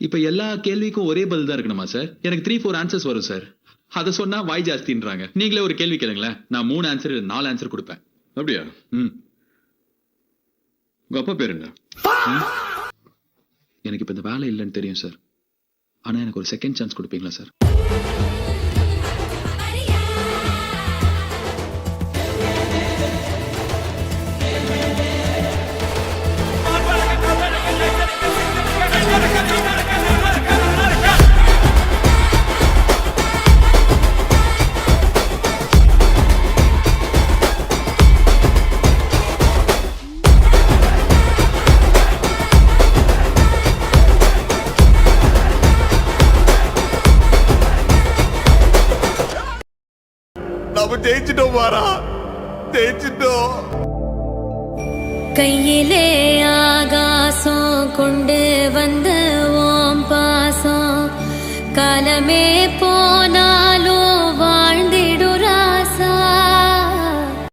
இப்ப எல்லா கேள்விக்கும் ஒரே பதில் தான் இருக்கணுமா சார்? எனக்கு 3-4 ஆன்சர்ஸ் வரும் சார். அத சொன்னா வாய் ஜாஸ்தின்றாங்க. நீங்களே ஒரு கேள்வி கேளுங்களேன், நான் 3 ஆன்சர் 4 ஆன்சர் கொடுப்பேன். அப்படியா? உங்க அப்பா பேர் என்ன? எனக்கு இப்ப இந்த வேலை இல்லைன்னு தெரியும் சார். ஆனா எனக்கு ஒரு செகண்ட் சான்ஸ் கொடுப்பீங்களா சார்? நாம ஜெயிச்சிட்டோம் மாறா, ஜெயிச்சிட்டோம். கையிலே ஆகாசம் கொண்டு வந்த ஓம் பாசம் காலமே போ